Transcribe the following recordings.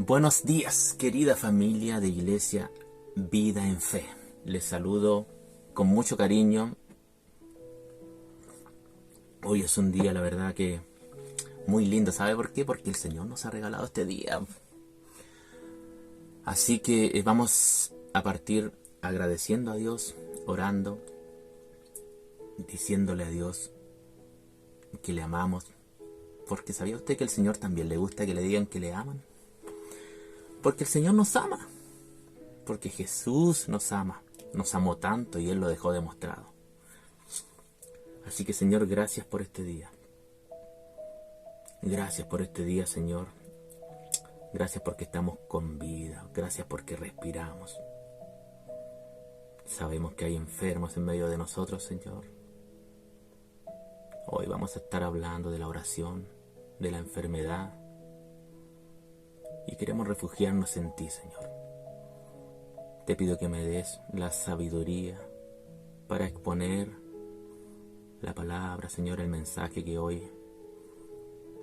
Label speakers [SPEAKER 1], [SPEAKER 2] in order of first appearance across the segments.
[SPEAKER 1] Buenos días, querida familia de Iglesia Vida en Fe. Les saludo con mucho cariño. Hoy es un día, la verdad, que muy lindo. ¿Sabe por qué? Porque el Señor nos ha regalado este día. Así que vamos a partir agradeciendo a Dios, orando, diciéndole a Dios que le amamos. Porque ¿sabía usted que al Señor también le gusta que le digan que le aman? Porque el Señor nos ama. Porque Jesús nos ama. Nos amó tanto y Él lo dejó demostrado. Así que, Señor, gracias por este día. Gracias por este día, Señor. Gracias porque estamos con vida. Gracias porque respiramos. Sabemos que hay enfermos en medio de nosotros, Señor. Hoy vamos a estar hablando de la oración, de la enfermedad. Y queremos refugiarnos en ti, Señor. Te pido que me des la sabiduría para exponer la palabra, Señor, el mensaje que hoy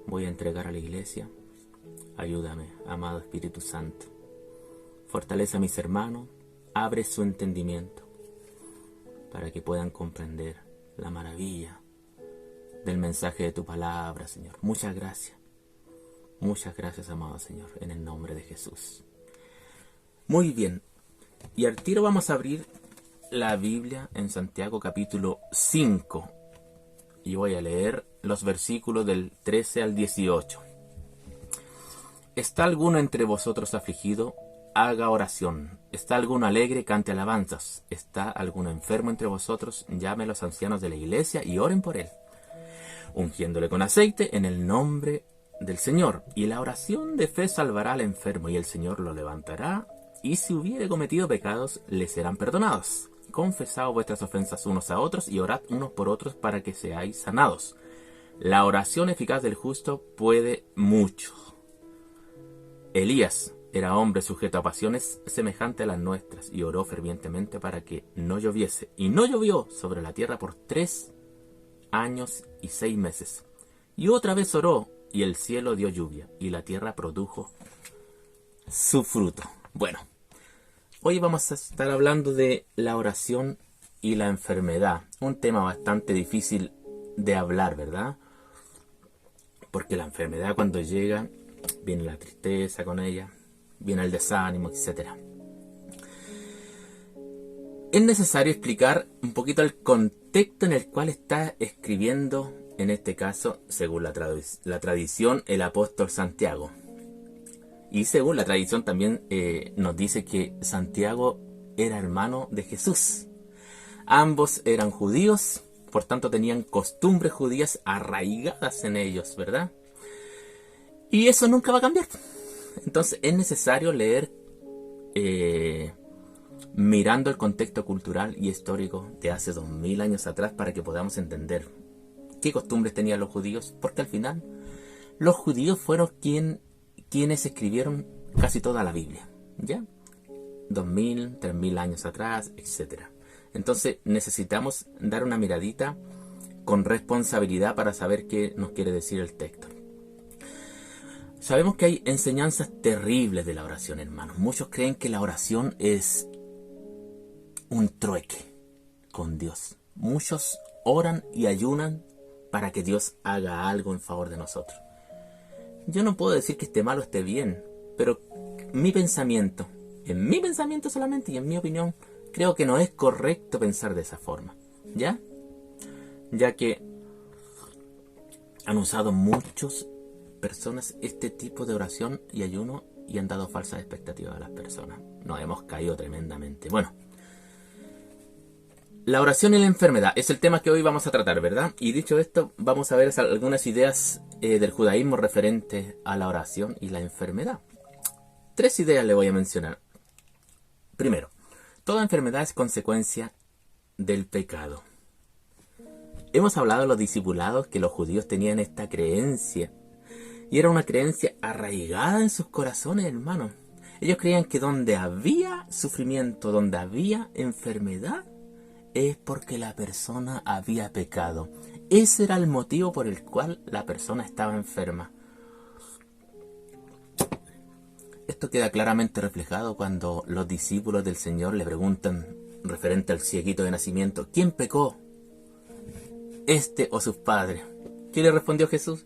[SPEAKER 1] voy a entregar a la iglesia. Ayúdame, amado Espíritu Santo. Fortalece a mis hermanos, abre su entendimiento para que puedan comprender la maravilla del mensaje de tu palabra, Señor. Muchas gracias. Muchas gracias, amado Señor, en el nombre de Jesús. Muy bien. Y al tiro vamos a abrir la Biblia en Santiago capítulo 5. Y voy a leer los versículos del 13 al 18. ¿Está alguno entre vosotros afligido? Haga oración. ¿Está alguno alegre? Cante alabanzas. ¿Está alguno enfermo entre vosotros? Llame a los ancianos de la iglesia y oren por él, ungiéndole con aceite en el nombre del Señor. Y la oración de fe salvará al enfermo, y el Señor lo levantará. Y si hubiere cometido pecados, le serán perdonados. Confesaos vuestras ofensas unos a otros y orad unos por otros para que seáis sanados. La oración eficaz del justo puede mucho. Elías era hombre sujeto a pasiones semejantes a las nuestras, y oró fervientemente para que no lloviese. Y no llovió sobre la tierra por 3 años y 6 meses. Y otra vez oró, y el cielo dio lluvia, y la tierra produjo su fruto. Bueno, hoy vamos a estar hablando de la oración y la enfermedad. Un tema bastante difícil de hablar, ¿verdad? Porque la enfermedad, cuando llega, viene la tristeza con ella, viene el desánimo, etc. Es necesario explicar un poquito el contexto en el cual está escribiendo, en este caso, según la tradición, el apóstol Santiago. Y según la tradición también nos dice que Santiago era hermano de Jesús. Ambos eran judíos, por tanto tenían costumbres judías arraigadas en ellos, ¿verdad? Y eso nunca va a cambiar. Entonces es necesario leer mirando el contexto cultural y histórico de hace 2000 años atrás para que podamos entender qué costumbres tenían los judíos, porque al final los judíos fueron quienes escribieron casi toda la Biblia, ¿ya? 2000, 3000 años atrás, etc. Entonces necesitamos dar una miradita con responsabilidad para saber qué nos quiere decir el texto. Sabemos que hay enseñanzas terribles de la oración, hermanos. Muchos creen que la oración es un trueque con Dios. Muchos oran y ayunan para que Dios haga algo en favor de nosotros. Yo no puedo decir que esté mal o esté bien, pero en mi pensamiento solamente y en mi opinión, creo que no es correcto pensar de esa forma, ¿ya? Ya que han usado muchas personas este tipo de oración y ayuno y han dado falsas expectativas a las personas. Nos hemos caído tremendamente. Bueno, la oración y la enfermedad es el tema que hoy vamos a tratar, ¿verdad? Y dicho esto, vamos a ver algunas ideas del judaísmo referentes a la oración y la enfermedad. 3 ideas le voy a mencionar. Primero, toda enfermedad es consecuencia del pecado. Hemos hablado de los discipulados que los judíos tenían esta creencia. Y era una creencia arraigada en sus corazones, hermanos. Ellos creían que donde había sufrimiento, donde había enfermedad, es porque la persona había pecado. Ese era el motivo por el cual la persona estaba enferma. Esto queda claramente reflejado cuando los discípulos del Señor le preguntan, referente al cieguito de nacimiento, ¿quién pecó? ¿Este o sus padres? ¿Qué le respondió Jesús?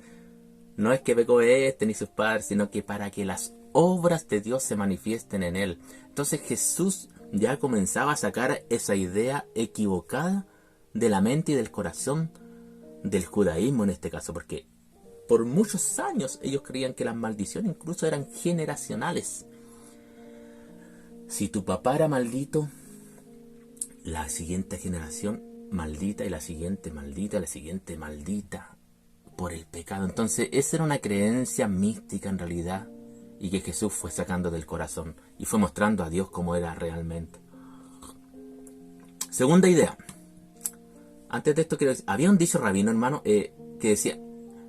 [SPEAKER 1] No es que pecó este ni sus padres, sino que para que las obras de Dios se manifiesten en él. Entonces Jesús ya comenzaba a sacar esa idea equivocada de la mente y del corazón del judaísmo en este caso, porque por muchos años ellos creían que las maldiciones incluso eran generacionales. Si tu papá era maldito, la siguiente generación maldita y la siguiente maldita, la siguiente maldita por el pecado. Entonces esa era una creencia mística en realidad y que Jesús fue sacando del corazón y fue mostrando a Dios cómo era realmente. Segunda idea. Antes de esto quiero decir, había un dicho rabino, hermano, que decía,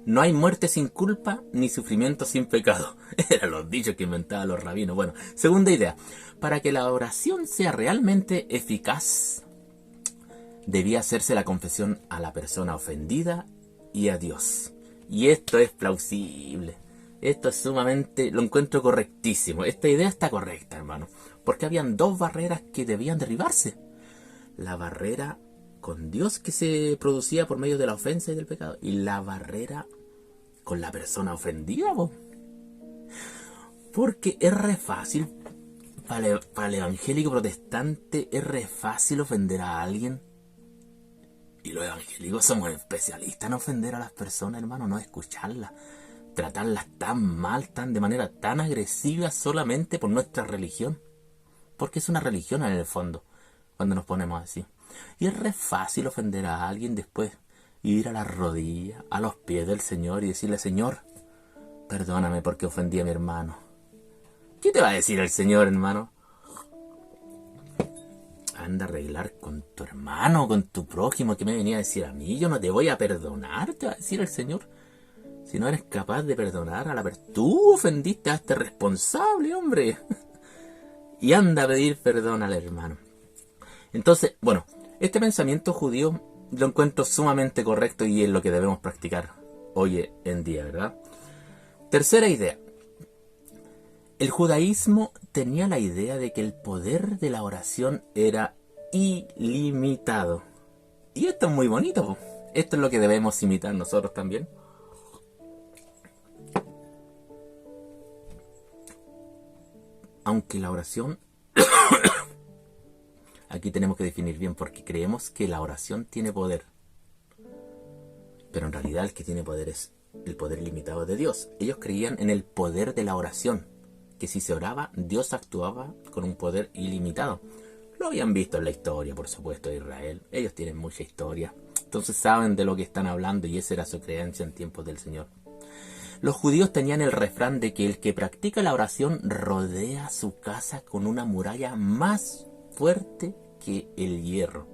[SPEAKER 1] no hay muerte sin culpa ni sufrimiento sin pecado. Eran los dichos que inventaban los rabinos. Bueno, segunda idea. Para que la oración sea realmente eficaz, debía hacerse la confesión a la persona ofendida y a Dios. Y esto es plausible. Esto es sumamente, lo encuentro correctísimo. Esta idea está correcta, hermano. Porque habían dos barreras que debían derribarse. La barrera con Dios que se producía por medio de la ofensa y del pecado. Y la barrera con la persona ofendida, ¿no? Porque es re fácil, para el evangélico protestante, es re fácil ofender a alguien. Y los evangélicos somos especialistas en ofender a las personas, hermano, no escucharlas, tratarlas tan mal, de manera tan agresiva solamente por nuestra religión. Porque es una religión en el fondo, cuando nos ponemos así. Y es re fácil ofender a alguien después, ir a las rodillas, a los pies del Señor y decirle, Señor, perdóname porque ofendí a mi hermano. ¿Qué te va a decir el Señor, hermano? Anda a arreglar con tu hermano, con tu prójimo, que me venía a decir a mí, yo no te voy a perdonar, te va a decir el Señor. Si no eres capaz de perdonar a la persona, tú ofendiste a este responsable, hombre. Y anda a pedir perdón al hermano. Entonces, bueno, este pensamiento judío lo encuentro sumamente correcto y es lo que debemos practicar hoy en día, ¿verdad? Tercera idea. El judaísmo tenía la idea de que el poder de la oración era ilimitado. Y esto es muy bonito. Esto es lo que debemos imitar nosotros también. Aunque la oración... Aquí tenemos que definir bien porque creemos que la oración tiene poder. Pero en realidad el que tiene poder es el poder ilimitado de Dios. Ellos creían en el poder de la oración. Que si se oraba, Dios actuaba con un poder ilimitado. Lo habían visto en la historia, por supuesto, de Israel. Ellos tienen mucha historia. Entonces saben de lo que están hablando y esa era su creencia en tiempos del Señor. Los judíos tenían el refrán de que el que practica la oración rodea su casa con una muralla más fuerte que el hierro.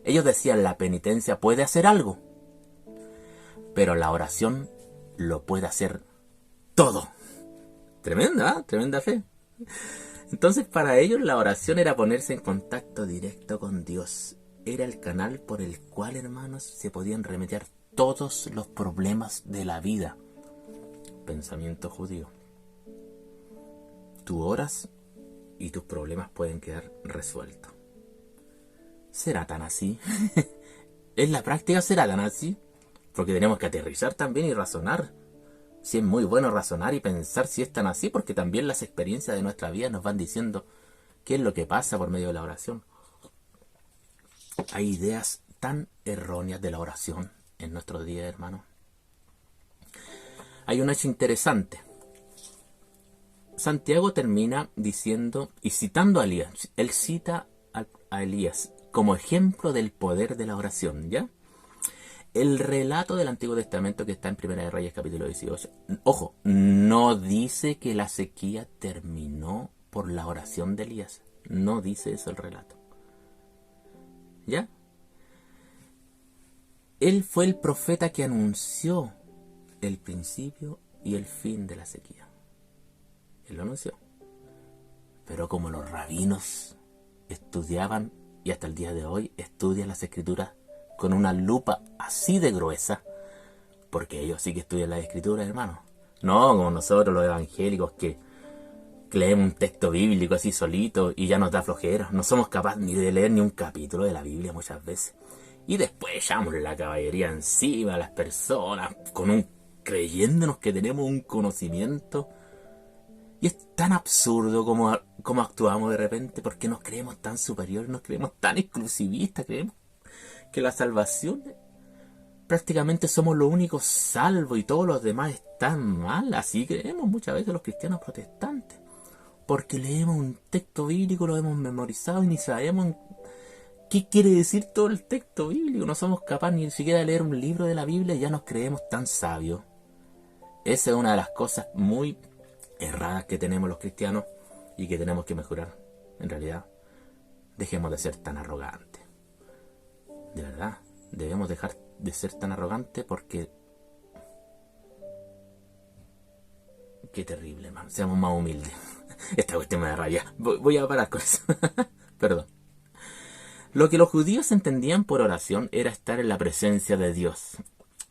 [SPEAKER 1] Ellos decían, la penitencia puede hacer algo, pero la oración lo puede hacer todo. Tremenda, tremenda fe. Entonces para ellos la oración era ponerse en contacto directo con Dios. Era el canal por el cual, hermanos, se podían remediar todos los problemas de la vida. Pensamiento judío. Tú oras y tus problemas pueden quedar resueltos. ¿Será tan así? ¿En la práctica será tan así? Porque tenemos que aterrizar también y razonar. Si es muy bueno razonar y pensar si es tan así, porque también las experiencias de nuestra vida nos van diciendo qué es lo que pasa por medio de la oración. Hay ideas tan erróneas de la oración en nuestro día, hermano. Hay un hecho interesante. Santiago termina diciendo y citando a Elías. Él cita a Elías como ejemplo del poder de la oración, ¿ya? El relato del Antiguo Testamento que está en Primera de Reyes capítulo 18, ojo, no dice que la sequía terminó por la oración de Elías. No dice eso el relato. ¿Ya? Él fue el profeta que anunció el principio y el fin de la sequía. Él lo anunció. Pero como los rabinos estudiaban, y hasta el día de hoy estudian las escrituras con una lupa así de gruesa, porque ellos sí que estudian las escrituras, hermano. No como nosotros los evangélicos que leemos un texto bíblico así solito y ya nos da flojera. No somos capaces ni de leer ni un capítulo de la Biblia muchas veces. Y después echamos la caballería encima a las personas creyéndonos que tenemos un conocimiento. Y es tan absurdo como actuamos de repente, porque nos creemos tan superiores, nos creemos tan exclusivistas, creemos que la salvación prácticamente somos los únicos salvos y todos los demás están mal. Así creemos muchas veces los cristianos protestantes, porque leemos un texto bíblico, lo hemos memorizado y ni sabemos qué quiere decir todo el texto bíblico. No somos capaces ni siquiera de leer un libro de la Biblia y ya nos creemos tan sabios. Esa es una de las cosas muy erradas que tenemos los cristianos y que tenemos que mejorar. En realidad, dejemos de ser tan arrogantes. De verdad, debemos dejar de ser tan arrogantes porque... Qué terrible, man. Seamos más humildes. Esta cuestión me da rabia. Voy a parar con eso. Perdón. Lo que los judíos entendían por oración era estar en la presencia de Dios.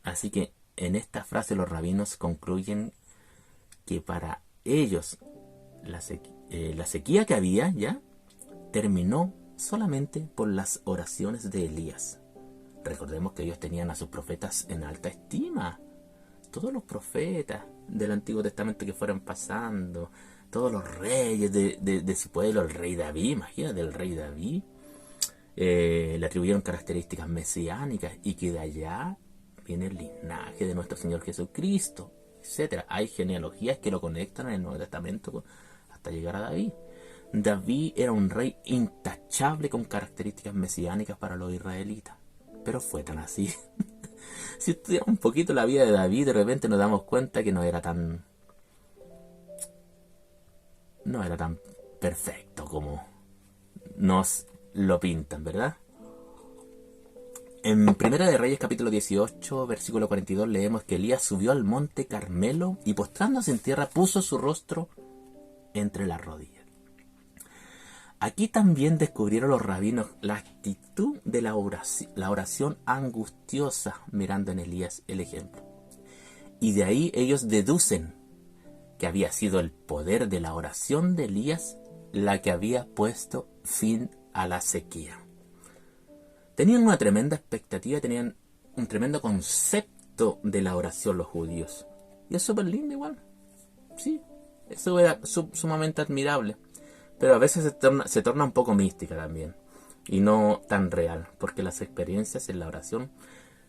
[SPEAKER 1] Así que en esta frase los rabinos concluyen que para ellos la sequía que había ya terminó solamente por las oraciones de Elías. Recordemos que ellos tenían a sus profetas en alta estima. Todos los profetas del Antiguo Testamento que fueran pasando, todos los reyes de su pueblo, el rey David, imagínate, el rey David, le atribuyeron características mesiánicas y que de allá viene el linaje de nuestro Señor Jesucristo, etcétera. Hay genealogías que lo conectan en el Nuevo Testamento hasta llegar a David. David era un rey intachable con características mesiánicas para los israelitas, pero fue tan así. Si estudiamos un poquito la vida de David, de repente nos damos cuenta que no era tan perfecto como nos lo pintan, ¿verdad? En Primera de Reyes capítulo 18, versículo 42 leemos que Elías subió al monte Carmelo y postrándose en tierra puso su rostro entre las rodillas. Aquí también descubrieron los rabinos la actitud de la oración angustiosa, mirando en Elías el ejemplo. Y de ahí ellos deducen que había sido el poder de la oración de Elías la que había puesto fin a la sequía. Tenían una tremenda expectativa, tenían un tremendo concepto de la oración los judíos. Y es súper lindo igual. Sí, eso era sumamente admirable. Pero a veces se torna un poco mística también. Y no tan real. Porque las experiencias en la oración,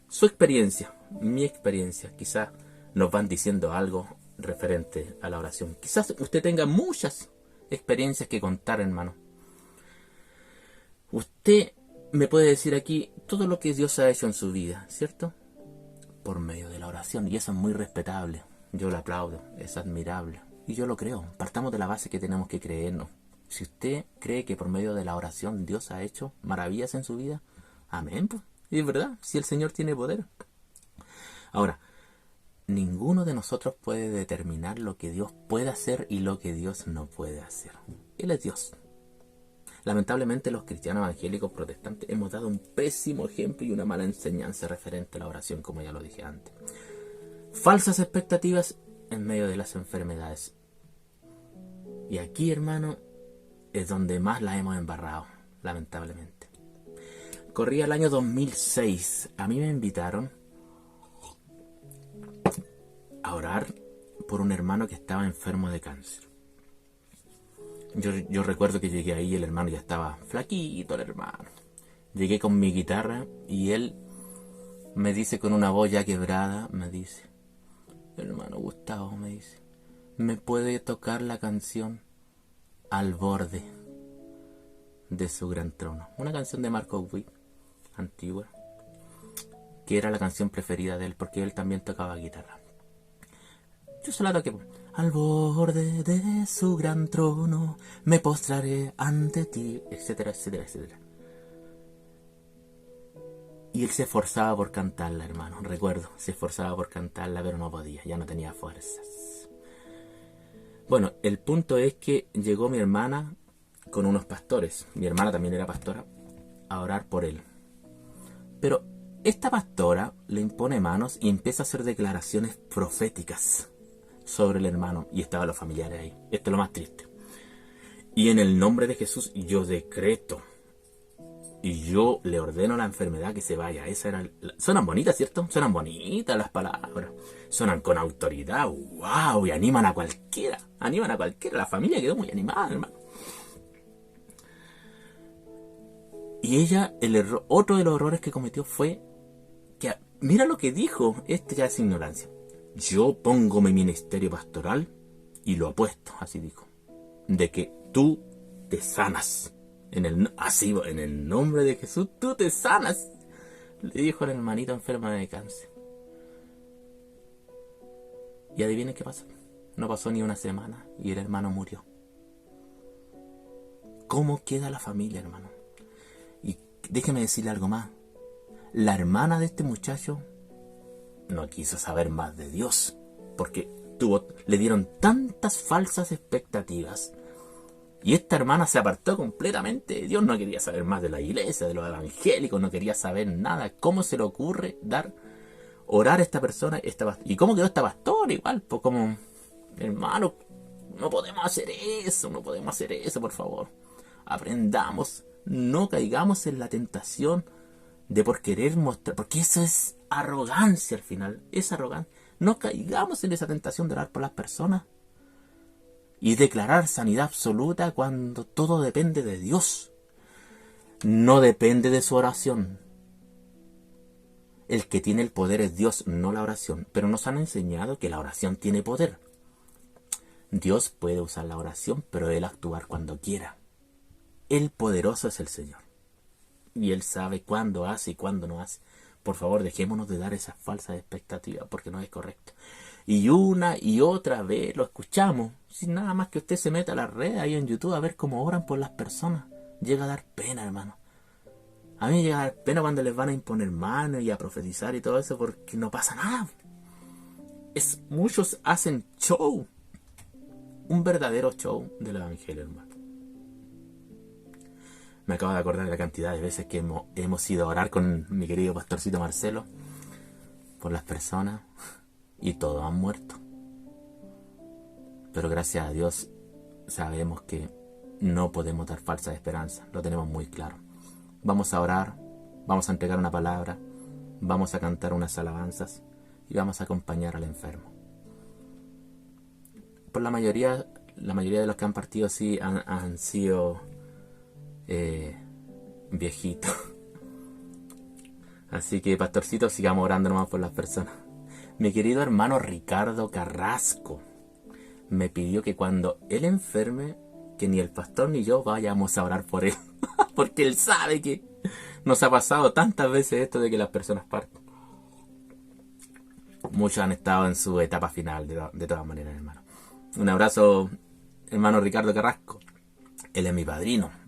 [SPEAKER 1] su experiencia, mi experiencia, quizás nos van diciendo algo referente a la oración. Quizás usted tenga muchas experiencias que contar, hermano. Usted me puede decir aquí todo lo que Dios ha hecho en su vida, ¿cierto? Por medio de la oración. Y eso es muy respetable. Yo lo aplaudo. Es admirable. Y yo lo creo. Partamos de la base que tenemos que creernos. Si usted cree que por medio de la oración Dios ha hecho maravillas en su vida, amén, pues. Y es verdad, si el Señor tiene poder. Ahora, ninguno de nosotros puede determinar lo que Dios puede hacer y lo que Dios no puede hacer. Él es Dios. Lamentablemente los cristianos evangélicos protestantes hemos dado un pésimo ejemplo y una mala enseñanza referente a la oración, como ya lo dije antes. Falsas expectativas en medio de las enfermedades. Y aquí, hermano, es donde más la hemos embarrado, lamentablemente. Corría el año 2006. A mí me invitaron a orar por un hermano que estaba enfermo de cáncer. Yo recuerdo que llegué ahí y el hermano ya estaba flaquito, el hermano. Llegué con mi guitarra y él me dice con una voz ya quebrada, me dice: hermano Gustavo, me dice, ¿me puede tocar la canción Al borde de su gran trono? Una canción de Marco Witt, antigua, que era la canción preferida de él porque él también tocaba guitarra. Yo se la toqué. Al borde de su gran trono me postraré ante ti, etcétera, etcétera, etcétera. Y él se esforzaba por cantarla, hermano. Recuerdo, se esforzaba por cantarla, pero no podía, ya no tenía fuerzas. Bueno, el punto es que llegó mi hermana con unos pastores. Mi hermana también era pastora, a orar por él. Pero esta pastora le impone manos y empieza a hacer declaraciones proféticas sobre el hermano. Y estaban los familiares ahí. Esto es lo más triste. Y en el nombre de Jesús yo decreto y yo le ordeno a la enfermedad que se vaya. Suenan bonitas, ¿cierto? Suenan bonitas las palabras. Suenan con autoridad. ¡Wow! Y animan a cualquiera. Animan a cualquiera. La familia quedó muy animada, hermano. Y ella, otro de los errores que cometió fue que, mira lo que dijo, ya es ignorancia. Yo pongo mi ministerio pastoral y lo apuesto, así dijo, de que tú te sanas. En el nombre de Jesús, tú te sanas. Le dijo al hermanito enferma de cáncer. Y adivinen qué pasó. No pasó ni una semana y el hermano murió. ¿Cómo queda la familia, hermano? Y déjeme decirle algo más. La hermana de este muchacho no quiso saber más de Dios, porque le dieron tantas falsas expectativas. Y esta hermana se apartó completamente de Dios, no quería saber más de la iglesia, de los evangélicos, no quería saber nada. ¿Cómo se le ocurre orar a esta persona? ¿Y cómo quedó esta pastora igual? Pues como, hermano, no podemos hacer eso, por favor. Aprendamos, no caigamos en la tentación de por querer mostrar, porque eso es arrogancia al final, es arrogancia. No caigamos en esa tentación de orar por las personas y declarar sanidad absoluta cuando todo depende de Dios. No depende de su oración. El que tiene el poder es Dios, no la oración. Pero nos han enseñado que la oración tiene poder. Dios puede usar la oración, pero Él actuar cuando quiera. El poderoso es el Señor. Y Él sabe cuándo hace y cuándo no hace. Por favor, dejémonos de dar esas falsas expectativas, porque no es correcto. Y una y otra vez lo escuchamos, sin nada más que usted se meta a la red ahí en YouTube a ver cómo oran por las personas. Llega a dar pena, hermano. A mí me llega a dar pena cuando les van a imponer manos y a profetizar y todo eso, porque no pasa nada. Muchos hacen show. Un verdadero show del evangelio, hermano. Me acabo de acordar de la cantidad de veces que hemos ido a orar con mi querido pastorcito Marcelo por las personas y todos han muerto. Pero gracias a Dios sabemos que no podemos dar falsas esperanzas, lo tenemos muy claro. Vamos a orar, vamos a entregar una palabra, vamos a cantar unas alabanzas y vamos a acompañar al enfermo. Por la mayoría de los que han partido sí han sido viejitos. Así que, pastorcito, sigamos orando nomás por las personas. Mi querido hermano Ricardo Carrasco me pidió que cuando él enferme, que ni el pastor ni yo vayamos a orar por él. Porque él sabe que nos ha pasado tantas veces esto de que las personas parten. Muchos han estado en su etapa final, de todas maneras, hermano. Un abrazo, hermano Ricardo Carrasco. Él es mi padrino.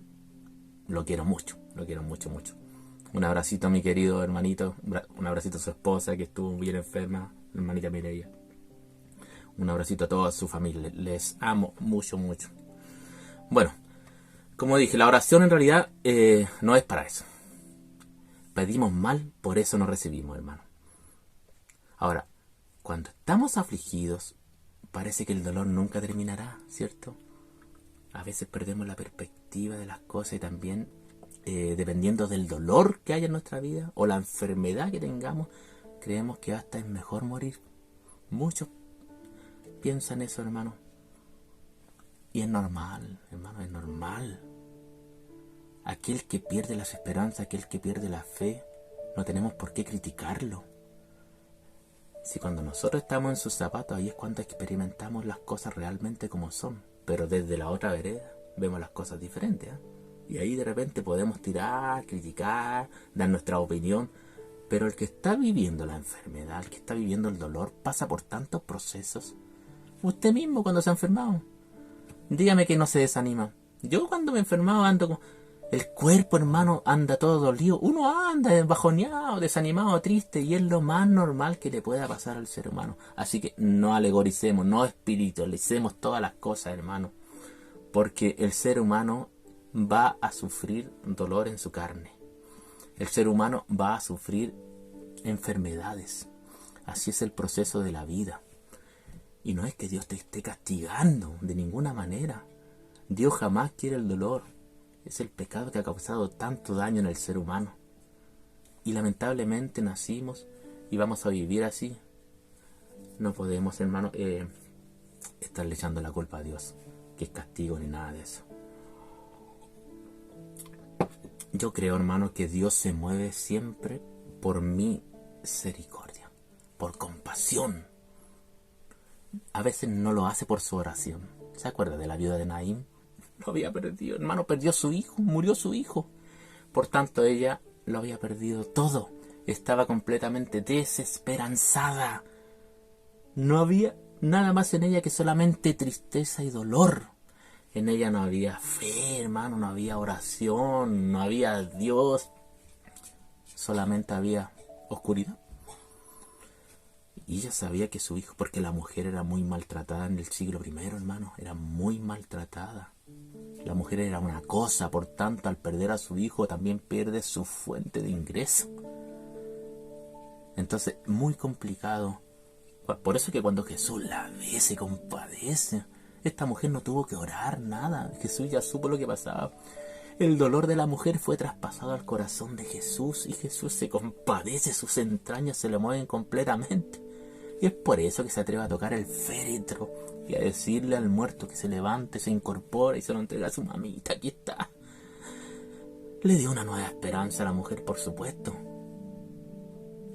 [SPEAKER 1] Lo quiero mucho, mucho. Un abracito a mi querido hermanito, un abracito a su esposa que estuvo bien enferma, hermanita Mireia. Un abracito a toda su familia, les amo mucho. Bueno, como dije, la oración en realidad no es para eso. Pedimos mal, por eso no recibimos, hermano. Ahora, cuando estamos afligidos, parece que el dolor nunca terminará, ¿cierto? A veces perdemos la perspectiva de las cosas y también, dependiendo del dolor que haya en nuestra vida o la enfermedad que tengamos, creemos que hasta es mejor morir. Muchos piensan eso, hermano. Y es normal, hermano, es normal. Aquel que pierde las esperanzas, aquel que pierde la fe, no tenemos por qué criticarlo. Si cuando nosotros estamos en sus zapatos, ahí es cuando experimentamos las cosas realmente como son. Pero desde la otra vereda vemos las cosas diferentes, ¿eh? Y ahí de repente podemos tirar, criticar, dar nuestra opinión. Pero el que está viviendo la enfermedad, el que está viviendo el dolor, pasa por tantos procesos. Usted mismo cuando se ha enfermado, dígame que no se desanima. Yo cuando me he enfermado ando como... El cuerpo, hermano, anda todo dolido. Uno anda bajoneado, desanimado, triste. Y es lo más normal que le pueda pasar al ser humano. Así que no alegoricemos, no espiritualicemos todas las cosas, hermano. Porque el ser humano va a sufrir dolor en su carne. El ser humano va a sufrir enfermedades. Así es el proceso de la vida. Y no es que Dios te esté castigando de ninguna manera. Dios jamás quiere el dolor. Es el pecado que ha causado tanto daño en el ser humano. Y lamentablemente nacimos y vamos a vivir así. No podemos, hermano, estarle echando la culpa a Dios, que es castigo ni nada de eso. Yo creo, hermano, que Dios se mueve siempre por misericordia, por compasión. A veces no lo hace por su oración. ¿Se acuerda de la viuda de Naín? Lo había perdido, hermano, perdió su hijo, murió su hijo. Por tanto, ella lo había perdido todo. Estaba completamente desesperanzada. No había nada más en ella que solamente tristeza y dolor. En ella no había fe, hermano, no había oración, no había Dios. Solamente había oscuridad. Y ella sabía que su hijo, porque la mujer era muy maltratada en el siglo I, hermano, era muy maltratada. La mujer era una cosa, por tanto, al perder a su hijo también pierde su fuente de ingreso. Entonces, muy complicado. Por eso que cuando Jesús la ve, se compadece. Esta mujer no tuvo que orar nada. Jesús ya supo lo que pasaba. El dolor de la mujer fue traspasado al corazón de Jesús y Jesús se compadece, sus entrañas se le mueven completamente. Y es por eso que se atreve a tocar el féretro y a decirle al muerto que se levante, se incorpora y se lo entrega a su mamita. Aquí está. Le dio una nueva esperanza a la mujer, por supuesto.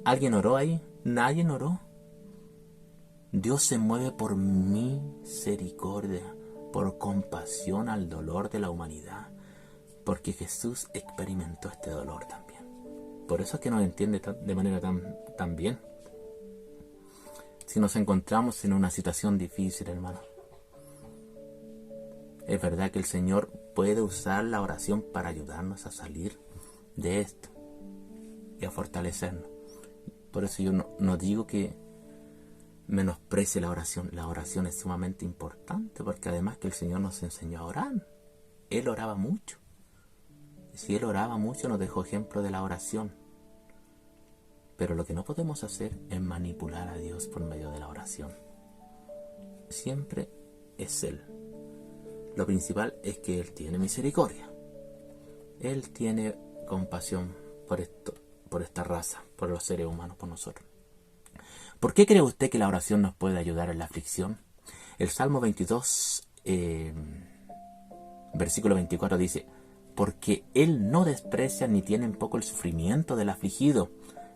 [SPEAKER 1] ¿Alguien oró ahí? Nadie oró. Dios se mueve por misericordia, por compasión al dolor de la humanidad, porque Jesús experimentó este dolor también. Por eso es que nos entiende de manera tan bien. Si nos encontramos en una situación difícil, hermano, es verdad que el Señor puede usar la oración para ayudarnos a salir de esto y a fortalecernos. Por eso yo no digo que menosprecie la oración. La oración es sumamente importante, porque además que el Señor nos enseñó a orar. Él oraba mucho. Y si Él oraba mucho, nos dejó ejemplo de la oración. Pero lo que no podemos hacer es manipular a Dios por medio de la oración. Siempre es Él. Lo principal es que Él tiene misericordia. Él tiene compasión por esta raza, por los seres humanos, por nosotros. ¿Por qué cree usted que la oración nos puede ayudar en la aflicción? El Salmo 22, versículo 24 dice: porque Él no desprecia ni tiene en poco el sufrimiento del afligido.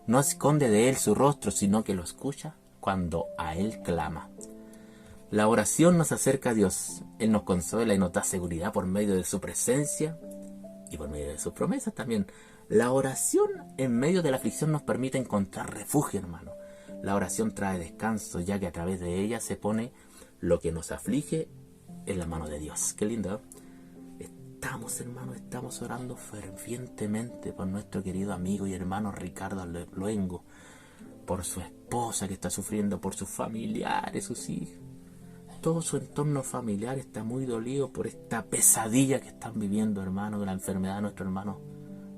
[SPEAKER 1] No esconde de Él su rostro, sino que lo escucha cuando a Él clama. La oración nos acerca a Dios. Él nos consuela y nos da seguridad por medio de su presencia y por medio de sus promesas también. La oración en medio de la aflicción nos permite encontrar refugio, hermano. La oración trae descanso, ya que a través de ella se pone lo que nos aflige en la mano de Dios. Qué lindo, ¿eh? Estamos orando fervientemente por nuestro querido amigo y hermano Ricardo Luengo, por su esposa que está sufriendo, por sus familiares, sus hijos. Todo su entorno familiar está muy dolido por esta pesadilla que están viviendo, hermano, de la enfermedad de nuestro hermano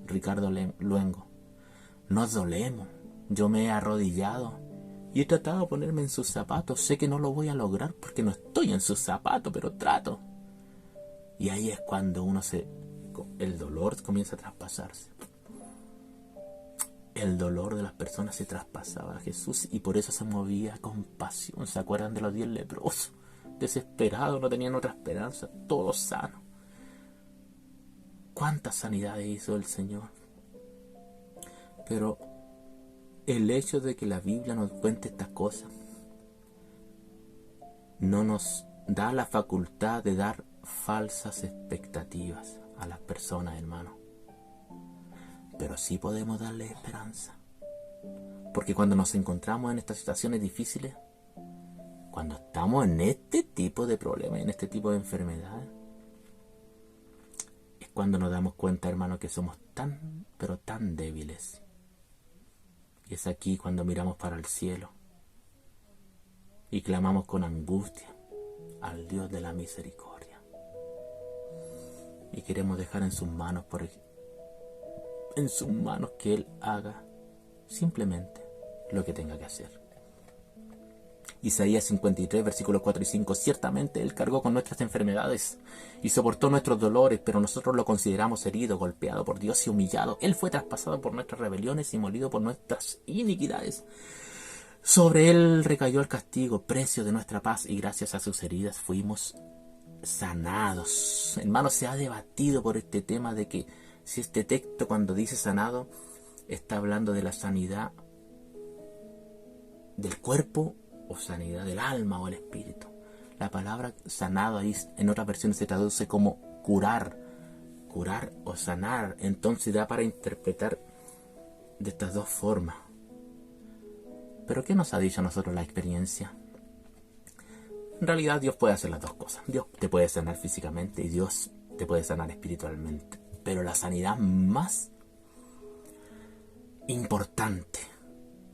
[SPEAKER 1] Ricardo Luengo. Nos dolemos. Yo me he arrodillado y he tratado de ponerme en sus zapatos. Sé que no lo voy a lograr porque no estoy en sus zapatos, pero trato. Y ahí es cuando el dolor comienza a traspasarse. El dolor de las personas se traspasaba a Jesús y por eso se movía con pasión. ¿Se acuerdan de los 10 leprosos? Desesperados, no tenían otra esperanza, todos sanos. ¿Cuántas sanidades hizo el Señor? Pero el hecho de que la Biblia nos cuente estas cosas no nos da la facultad de dar falsas expectativas a las personas, hermano. Pero sí podemos darle esperanza. Porque cuando nos encontramos en estas situaciones difíciles, cuando estamos en este tipo de problemas, en este tipo de enfermedades, es cuando nos damos cuenta, hermano, que somos tan, pero tan débiles. Y es aquí cuando miramos para el cielo y clamamos con angustia al Dios de la misericordia. Y queremos dejar en sus manos que Él haga simplemente lo que tenga que hacer. Isaías 53, versículos 4 y 5. Ciertamente Él cargó con nuestras enfermedades y soportó nuestros dolores, pero nosotros lo consideramos herido, golpeado por Dios y humillado. Él fue traspasado por nuestras rebeliones y molido por nuestras iniquidades. Sobre Él recayó el castigo, precio de nuestra paz, y gracias a sus heridas fuimos sanados. Hermanos, se ha debatido por este tema de que si este texto, cuando dice sanado, está hablando de la sanidad del cuerpo o sanidad del alma o el espíritu. La palabra sanado ahí en otras versiones se traduce como curar o sanar. Entonces da para interpretar de estas dos formas. Pero ¿qué nos ha dicho a nosotros la experiencia? En realidad Dios puede hacer las dos cosas. Dios te puede sanar físicamente y Dios te puede sanar espiritualmente. Pero la sanidad más importante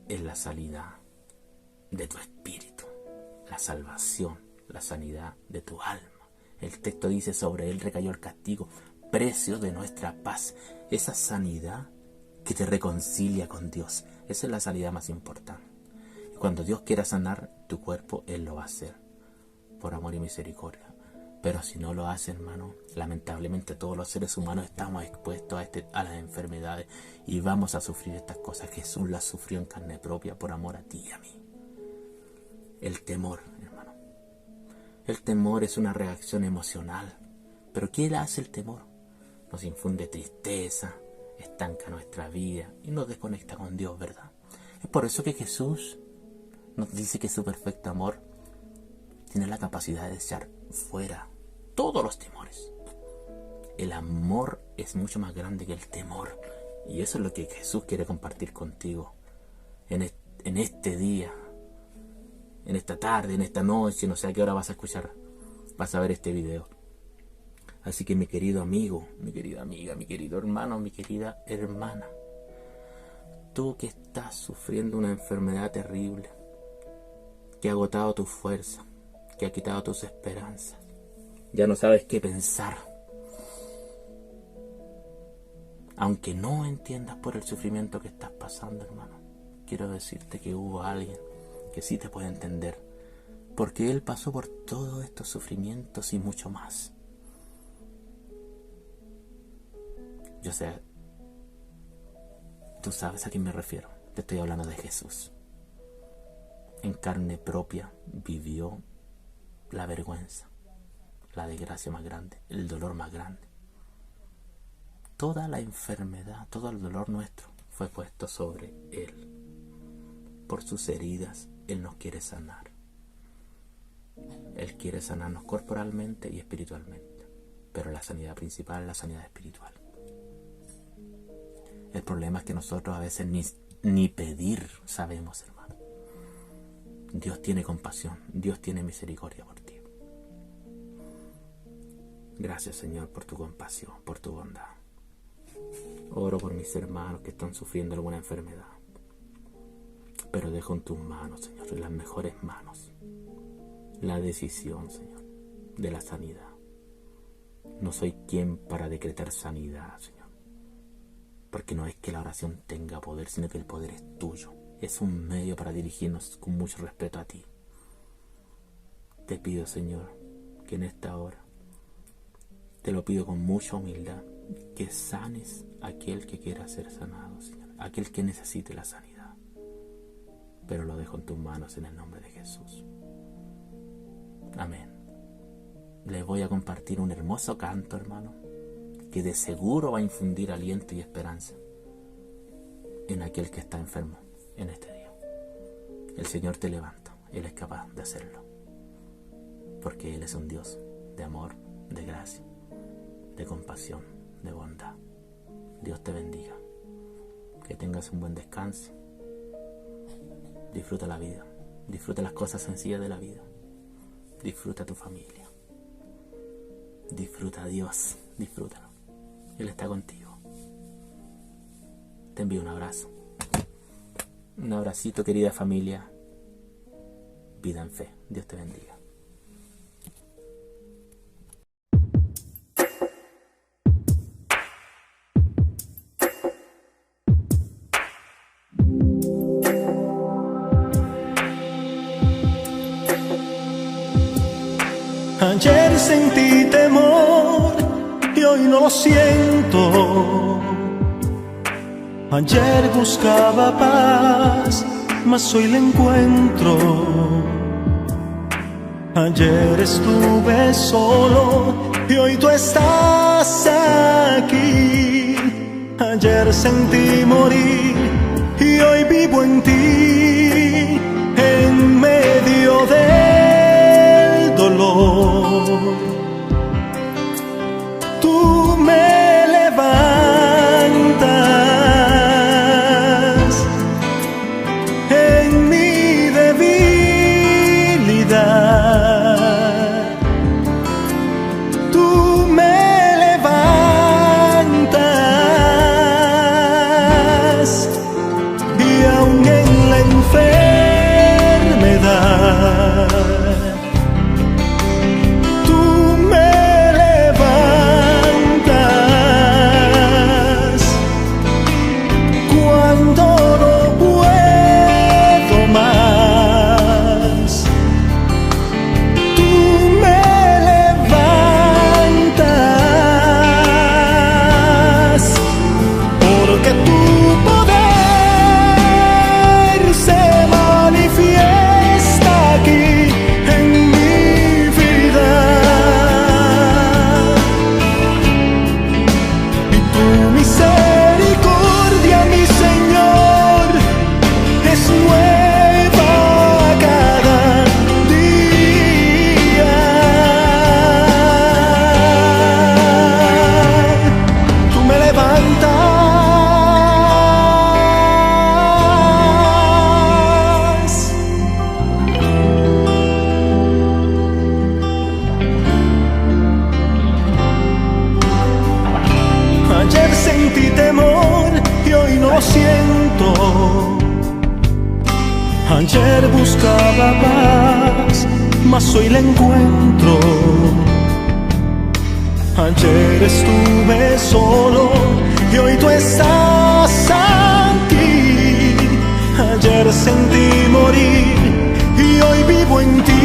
[SPEAKER 1] es la sanidad de tu espíritu, la salvación, la sanidad de tu alma. El texto dice: sobre Él recayó el castigo, precio de nuestra paz. Esa sanidad que te reconcilia con Dios, esa es la sanidad más importante. Y cuando Dios quiera sanar tu cuerpo, Él lo va a hacer por amor y misericordia. Pero si no lo hace, hermano, lamentablemente todos los seres humanos estamos expuestos a las enfermedades y vamos a sufrir estas cosas. Jesús las sufrió en carne propia por amor a ti y a mí. El temor, hermano. El temor es una reacción emocional. ¿Pero qué hace el temor? Nos infunde tristeza, estanca nuestra vida y nos desconecta con Dios, ¿verdad? Es por eso que Jesús nos dice que su perfecto amor tiene la capacidad de echar fuera todos los temores. El amor es mucho más grande que el temor. Y eso es lo que Jesús quiere compartir contigo en este día, en esta tarde, en esta noche. No sé a qué hora vas a escuchar, vas a ver este video. Así que mi querido amigo, mi querida amiga, mi querido hermano, mi querida hermana, tú que estás sufriendo una enfermedad terrible, que ha agotado tu fuerza, que ha quitado tus esperanzas, ya no sabes qué pensar, aunque no entiendas por el sufrimiento que estás pasando, hermano, quiero decirte que hubo alguien que sí te puede entender, porque Él pasó por todos estos sufrimientos y mucho más. Yo sé, tú sabes a quién me refiero. Te estoy hablando de Jesús. En carne propia vivió la vergüenza, la desgracia más grande, el dolor más grande. Toda la enfermedad, todo el dolor nuestro fue puesto sobre Él. Por sus heridas Él nos quiere sanar. Él quiere sanarnos corporalmente y espiritualmente, pero la sanidad principal es la sanidad espiritual. El problema es que nosotros a veces ni pedir sabemos, hermano. Dios tiene compasión, Dios tiene misericordia por ti. Gracias, Señor, por tu compasión, por tu bondad. Oro por mis hermanos que están sufriendo alguna enfermedad, pero dejo en tus manos, Señor, en las mejores manos, la decisión, Señor, de la sanidad. No soy quien para decretar sanidad, Señor, porque no es que la oración tenga poder, sino que el poder es tuyo. Es un medio para dirigirnos con mucho respeto a ti. Te pido, Señor, que en esta hora, te lo pido con mucha humildad, que sanes a aquel que quiera ser sanado, Señor, aquel que necesite la sanidad. Pero lo dejo en tus manos en el nombre de Jesús. Amén. Les voy a compartir un hermoso canto, hermano, que de seguro va a infundir aliento y esperanza en aquel que está enfermo en este día. El Señor te levanta, Él es capaz de hacerlo, porque Él es un Dios de amor, de gracia, de compasión, de bondad. Dios te bendiga, que tengas un buen descanso, disfruta la vida, disfruta las cosas sencillas de la vida, disfruta tu familia, disfruta a Dios, disfrútalo. Él está contigo. Te envío un abrazo. Un abracito, querida familia. Vida en fe. Dios te bendiga.
[SPEAKER 2] sentí temor y hoy no lo siento. Ayer buscaba paz, mas hoy la encuentro. Ayer estuve solo y hoy tú estás aquí. Ayer sentí morir y hoy vivo en ti. En medio del dolor, tú me levantas. En mi debilidad, tú me levantas. Y aún en la enfermedad, tú me levantas. Cuando no puedo más, tú me levantas. Porque tu poder se manifiesta aquí en mi vida. Y tu misericordia, mi Señor, es nueva cada día. Tú me levantas. Ayer sentí temor y hoy no lo siento. Ayer buscaba paz, mas hoy la encuentro. Ayer estuve solo y hoy tú estás aquí. Ayer sentí morir y hoy vivo en ti.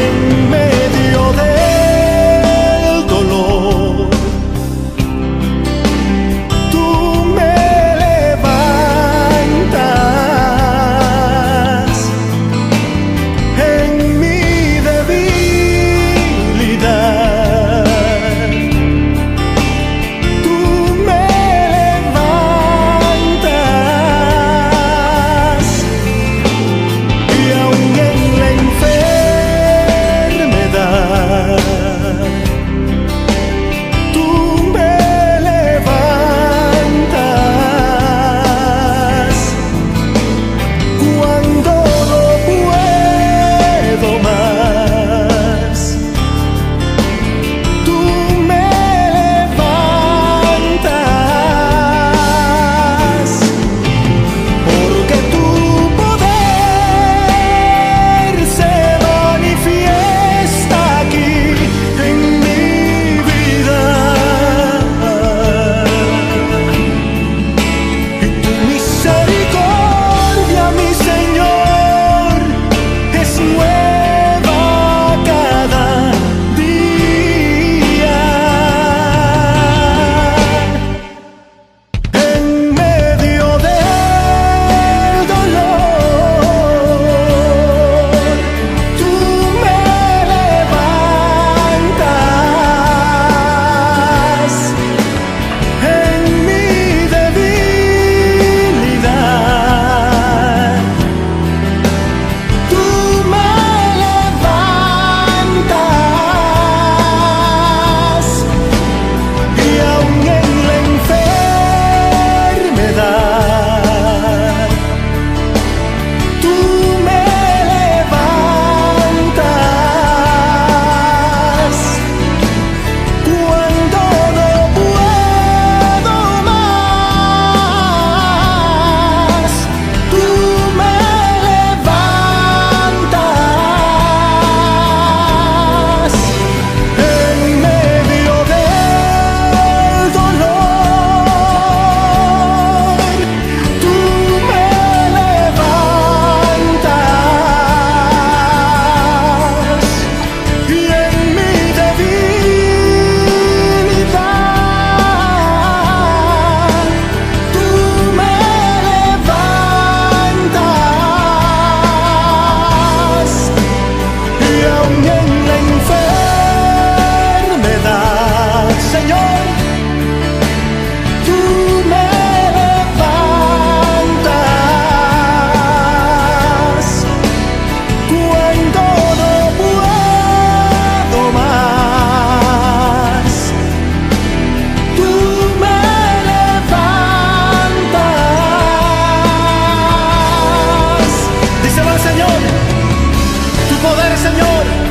[SPEAKER 2] En medio del dolor, tú me levantas. En mi debilidad, tú me levantas. Y aún en la Señor.